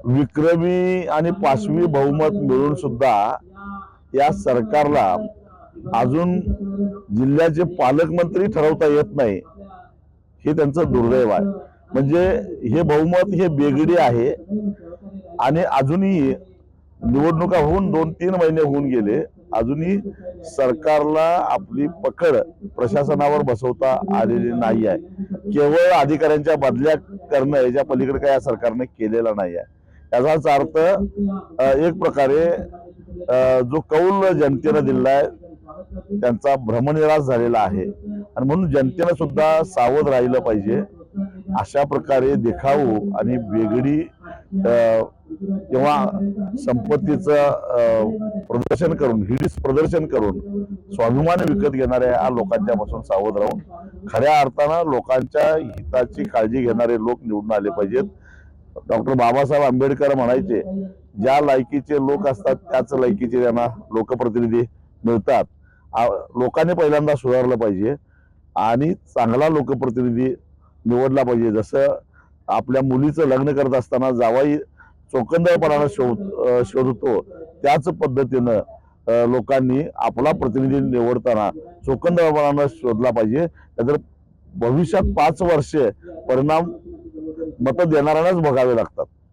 विक्रमी आणि 5वी बहुमत मिळून सुद्धा या सरकारला अजून जिल्ह्याचे पालकमंत्री ठरवता येत नाही, हे त्यांचं दुर्दैव आहे। म्हणजे हे बहुमत हे बेगडी आहे आणि अजूनही निवडणुका होऊन 2-3 महिने होऊन गेले, अजूनही सरकारला आपली पकड प्रशासनावर बसवता आलेली नाही आहे। केवळ अधिकाऱ्यांच्या बदल्या करणं याच्या पलीकडे काय या सरकारने केलेलं नाही आहे। याचाच अर्थ एक प्रकारे जो कौल जनतेने दिलाय त्यांचा भ्रमनिरास झालेला आहे आणि म्हणून जनतेने सुद्धा सावध राहिलं पाहिजे। अशा प्रकारे देखाऊ आणि वेगळी किंवा संपत्तीचं प्रदर्शन करून हिडीस प्रदर्शन करून स्वाभिमान विकत घेणाऱ्या या लोकांच्या पासून सावध राहून खऱ्या अर्थानं लोकांच्या हिताची काळजी घेणारे लोक निवडून आले पाहिजेत। डॉक्टर बाबासाहेब आंबेडकर म्हणायचे, ज्या लायकीचे लोक असतात त्याच लायकीचे त्यांना लोकप्रतिनिधी मिळतात। लोकांनी पहिल्यांदा सुधारलं पाहिजे आणि चांगला लोकप्रतिनिधी निवडला पाहिजे। जसं आपल्या मुलीचं लग्न करत असताना जावाई चोखंदळपणानं शोधतो, त्याच पद्धतीनं लोकांनी आपला प्रतिनिधी निवडताना चोखंदळपणानं शोधला पाहिजे। नाहीतर भविष्यात 5 वर्षे परिणाम मत देणाऱ्यांनाच भोगावे लागतात।